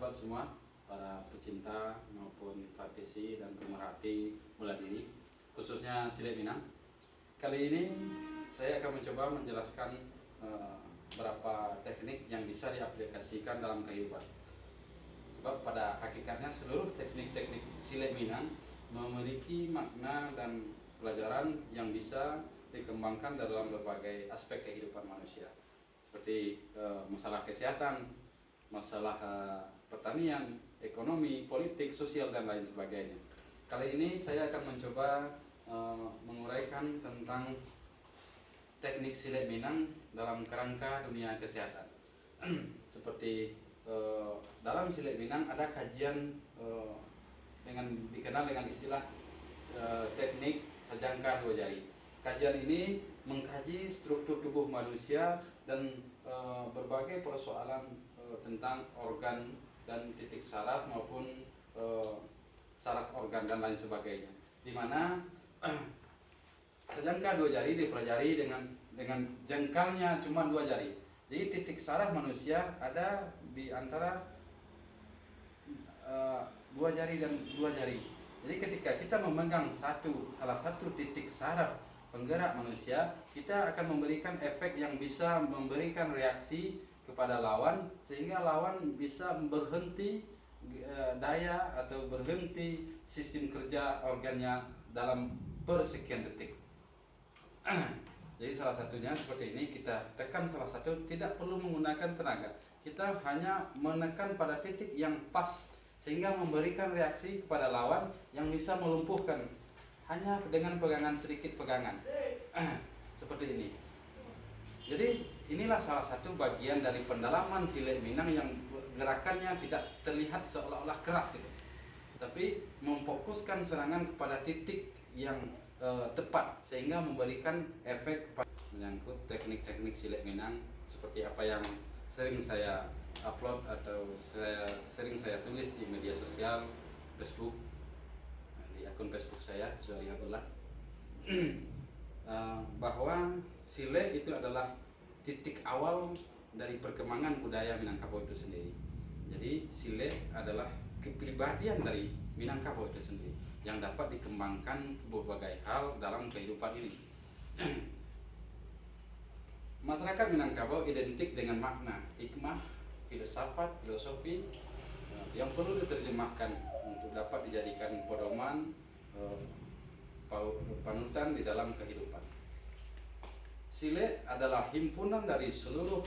sahabat semua, para pecinta maupun praktisi dan pemerhati bela diri, khususnya silat Minang. Kali ini saya akan mencoba menjelaskan beberapa teknik yang bisa diaplikasikan dalam kehidupan. Sebab pada hakikatnya seluruh teknik-teknik silat Minang memiliki makna dan pelajaran yang bisa dikembangkan dalam berbagai aspek kehidupan manusia, seperti masalah kesehatan, masalah pertanian, ekonomi, politik, sosial, dan lain sebagainya. Kali ini saya akan mencoba menguraikan tentang teknik silat Minang dalam kerangka dunia kesehatan. Seperti dalam silat Minang ada kajian dikenal dengan istilah teknik sajangka dua jari. Kajian ini mengkaji struktur tubuh manusia dan berbagai persoalan tentang organ dan titik saraf maupun saraf organ dan lain sebagainya. Di mana sajangka dua jari dipelajari dengan jengkalnya cuma dua jari. Jadi titik saraf manusia ada di antara dua jari dan dua jari. Jadi ketika kita memegang salah satu titik saraf penggerak manusia, kita akan memberikan efek yang bisa memberikan reaksi kepada lawan, sehingga lawan bisa berhenti daya atau berhenti sistem kerja organnya dalam persekian detik. Jadi salah satunya seperti ini, kita tekan salah satu, tidak perlu menggunakan tenaga, kita hanya menekan pada titik yang pas sehingga memberikan reaksi kepada lawan yang bisa melumpuhkan hanya dengan pegangan, sedikit pegangan. Seperti ini. Jadi inilah salah satu bagian dari pendalaman silat Minang yang gerakannya tidak terlihat seolah-olah keras gitu, tapi memfokuskan serangan kepada titik yang tepat sehingga memberikan efek menyangkut teknik-teknik silat Minang seperti apa yang sering saya upload atau sering saya tulis di media sosial Facebook, di akun Facebook saya Zuhari Abdullah, bahwa silat itu adalah titik awal dari perkembangan budaya Minangkabau itu sendiri. Jadi silat adalah kepribadian dari Minangkabau itu sendiri yang dapat dikembangkan ke berbagai hal dalam kehidupan ini. Masyarakat Minangkabau identik dengan makna, hikmah, filsafat, filosofi yang perlu diterjemahkan untuk dapat dijadikan pedoman panutan di dalam kehidupan. Silat adalah himpunan dari seluruh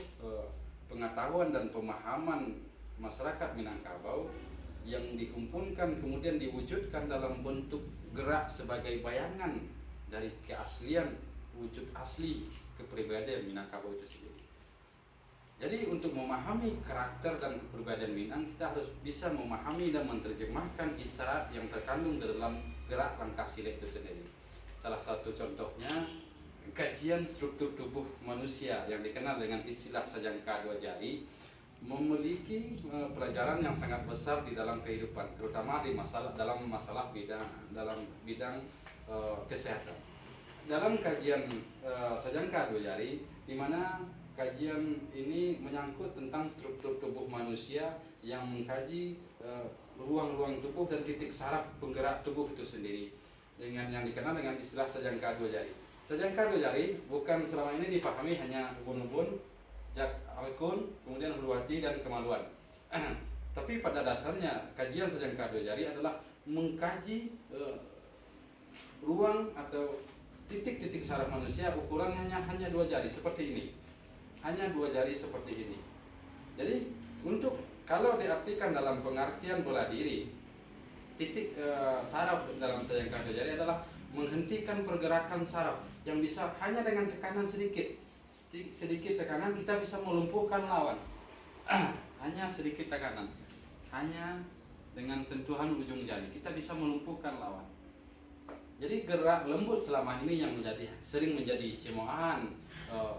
pengetahuan dan pemahaman masyarakat Minangkabau yang dikumpulkan kemudian diwujudkan dalam bentuk gerak sebagai bayangan dari keaslian, wujud asli kepribadian Minangkabau itu sendiri. Jadi untuk memahami karakter dan kepribadian Minang, kita harus bisa memahami dan menerjemahkan isyarat yang terkandung dalam gerak langkah silat itu sendiri. Salah satu contohnya kajian struktur tubuh manusia yang dikenal dengan istilah sajangka dua jari memiliki pelajaran yang sangat besar di dalam kehidupan, terutama dalam bidang kesehatan. Dalam kajian sajangka dua jari, di mana kajian ini menyangkut tentang struktur tubuh manusia yang mengkaji ruang-ruang tubuh dan titik saraf penggerak tubuh itu sendiri, dengan yang dikenal dengan istilah sajangka dua jari. Sajangka dua jari bukan selama ini dipahami hanya ubun-ubun, jak alkun, kemudian huluwati dan kemaluan. Tapi pada dasarnya kajian sajangka dua jari adalah mengkaji ruang atau titik-titik saraf manusia ukurannya hanya dua jari seperti ini. Hanya dua jari seperti ini. Jadi kalau diartikan dalam pengertian bela diri, titik saraf dalam sajangka dua jari adalah menghentikan pergerakan saraf yang bisa hanya dengan tekanan sedikit tekanan kita bisa melumpuhkan lawan. Hanya sedikit tekanan, hanya dengan sentuhan ujung jari kita bisa melumpuhkan lawan. Jadi gerak lembut selama ini yang sering menjadi cemoohan,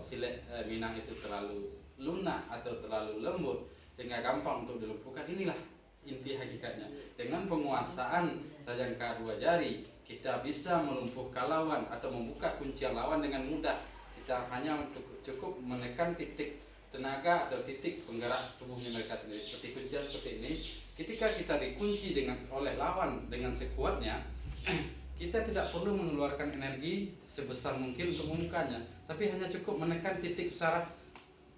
silat Minang itu terlalu lunak atau terlalu lembut sehingga gampang untuk dilumpuhkan. Inilah inti hakikatnya. Dengan penguasaan sajangka dua jari, kita bisa melumpuhkan lawan atau membuka kuncian lawan dengan mudah. Kita hanya cukup menekan titik tenaga atau titik penggerak tubuhnya mereka sendiri. Seperti kuncian seperti ini, ketika kita dikunci oleh lawan dengan sekuatnya, kita tidak perlu mengeluarkan energi sebesar mungkin untuk membukanya, tapi hanya cukup menekan titik saraf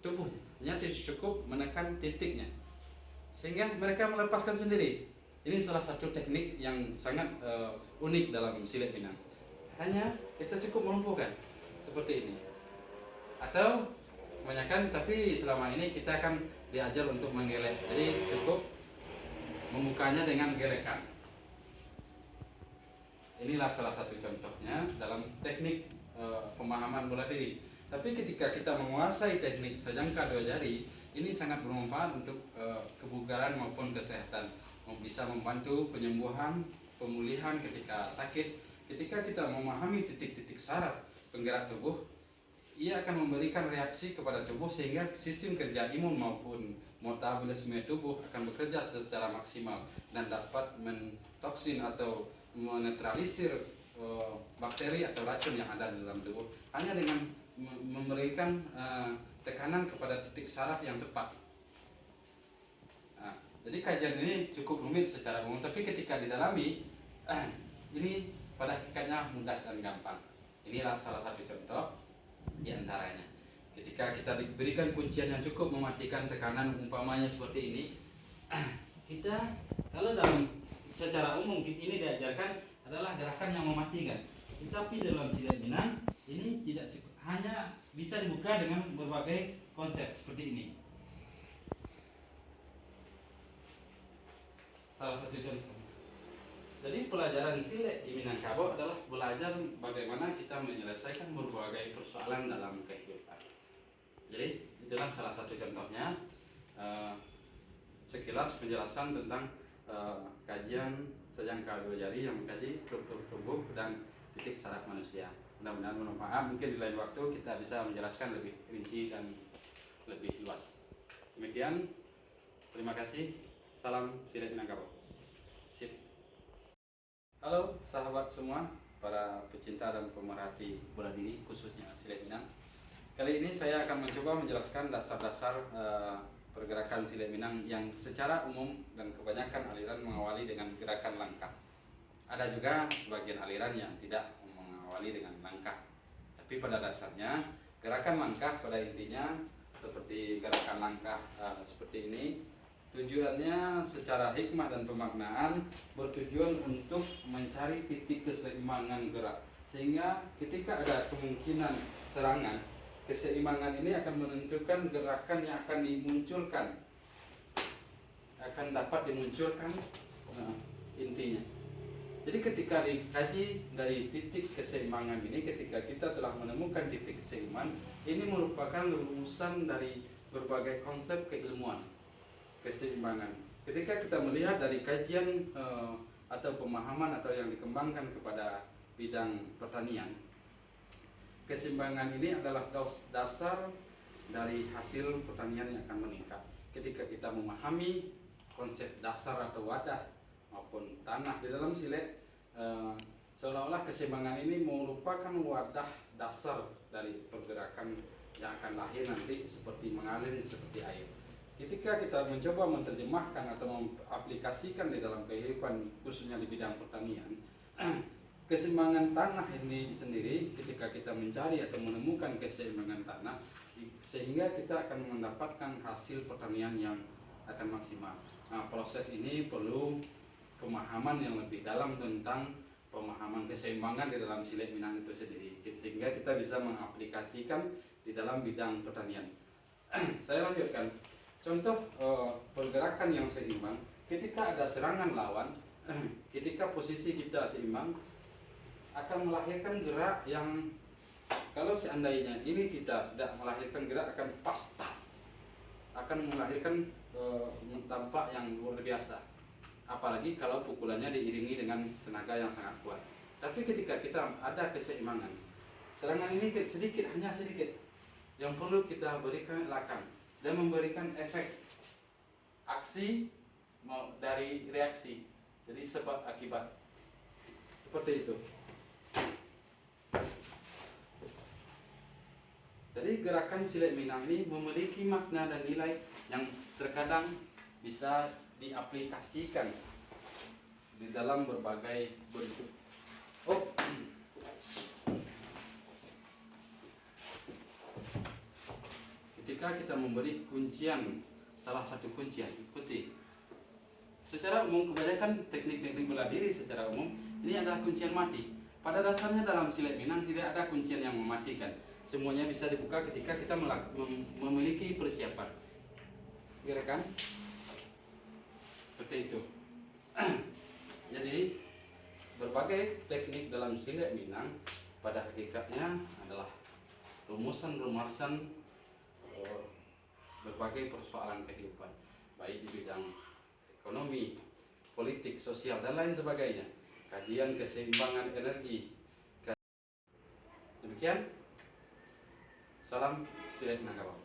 tubuhnya, hanya cukup menekan titiknya, sehingga mereka melepaskan sendiri. Ini salah satu teknik yang sangat unik dalam silet Minang. Hanya kita cukup melumpuhkan seperti ini, atau kebanyakan, tapi selama ini kita akan diajar untuk menggelek, jadi cukup membukanya dengan gelekan. Inilah salah satu contohnya dalam teknik pemahaman bela diri. Tapi ketika kita menguasai teknik sejangka dua jari, ini sangat bermanfaat untuk kebugaran maupun kesehatan. Bisa membantu penyembuhan, pemulihan ketika sakit. Ketika kita memahami titik-titik saraf penggerak tubuh, ia akan memberikan reaksi kepada tubuh sehingga sistem kerja imun maupun metabolisme tubuh akan bekerja secara maksimal dan dapat mentoksin atau menetralisir bakteri atau racun yang ada di dalam tubuh hanya dengan memberikan tekanan kepada titik saraf yang tepat. Nah, jadi kajian ini cukup rumit secara umum, tapi ketika didalami ini pada hakikatnya mudah dan gampang. Inilah salah satu contoh di antaranya. Ketika kita diberikan kuncian yang cukup mematikan tekanan, umpamanya seperti ini, kita kalau dalam secara umum ini diajarkan adalah gerakan yang mematikan. Tetapi dalam silet Minang ini tidak cukup, hanya bisa dibuka dengan berbagai konsep seperti ini. Salah satu contoh. Jadi pelajaran silet di Minangkabau adalah belajar bagaimana kita menyelesaikan berbagai persoalan dalam kehidupan. Jadi itulah salah satu contohnya, sekilas penjelasan tentang kajian sejangka dua jari yang mengkaji struktur tubuh dan titik saraf manusia. Mudah-mudahan bermanfaat. Mungkin di lain waktu kita bisa menjelaskan lebih rinci dan lebih luas. Demikian, terima kasih. Salam silet Minangkabau. Sip. Halo sahabat semua, para pecinta dan pemerhati bela diri khususnya silet Minang. Kali ini saya akan mencoba menjelaskan dasar-dasar pergerakan silet Minang yang secara umum dan kebanyakan aliran mengawali dengan gerakan langkah. Ada juga sebagian aliran yang tidak mengawali dengan langkah. Tapi pada dasarnya gerakan langkah pada intinya seperti gerakan langkah seperti ini. Tujuannya secara hikmah dan pemaknaan bertujuan untuk mencari titik keseimbangan gerak, sehingga ketika ada kemungkinan serangan, keseimbangan ini akan menentukan gerakan yang akan dimunculkan, akan dapat dimunculkan intinya. Jadi ketika dikaji dari titik keseimbangan ini, ketika kita telah menemukan titik keseimbangan, ini merupakan rumusan dari berbagai konsep keilmuan keseimbangan. Ketika kita melihat dari kajian atau pemahaman atau yang dikembangkan kepada bidang pertanian, keseimbangan ini adalah dasar dari hasil pertanian yang akan meningkat. Ketika kita memahami konsep dasar atau wadah maupun tanah di dalam silet, seolah-olah keseimbangan ini merupakan wadah dasar dari pergerakan yang akan lahir nanti seperti mengalir seperti air. Ketika kita mencoba menerjemahkan atau mengaplikasikan di dalam kehidupan khususnya di bidang pertanian, keseimbangan tanah ini sendiri, ketika kita mencari atau menemukan keseimbangan tanah, sehingga kita akan mendapatkan hasil pertanian yang akan maksimal. Nah, proses ini perlu pemahaman yang lebih dalam tentang pemahaman keseimbangan di dalam silet Minang itu sendiri, sehingga kita bisa mengaplikasikan di dalam bidang pertanian. Saya lanjutkan. Contoh pergerakan yang seimbang, ketika ada serangan lawan, ketika posisi kita seimbang, akan melahirkan gerak yang, kalau seandainya ini kita tidak melahirkan gerak, akan pasta, akan melahirkan dampak yang luar biasa. Apalagi kalau pukulannya diiringi dengan tenaga yang sangat kuat. Tapi ketika kita ada keseimbangan, serangan ini sedikit, hanya sedikit, yang perlu kita berikan lakan dan memberikan efek aksi dari reaksi, jadi sebab akibat seperti itu. Jadi gerakan Silet Minang ini memiliki makna dan nilai yang terkadang bisa diaplikasikan di dalam berbagai bentuk. Ketika kita memberi kuncian, salah satu kuncian, ikuti. Secara umum kebanyakan teknik-teknik bela diri secara umum ini adalah kuncian mati. Pada dasarnya dalam Silet Minang tidak ada kuncian yang mematikan. Semuanya bisa dibuka ketika kita memiliki persiapan. Gerakan seperti itu. Jadi berbagai teknik dalam Silet Minang pada hakikatnya adalah rumusan-rumusan berbagai persoalan kehidupan, baik di bidang ekonomi, politik, sosial, dan lain sebagainya. Kajian keseimbangan energi. Demikian, salam Silet Minangkabau.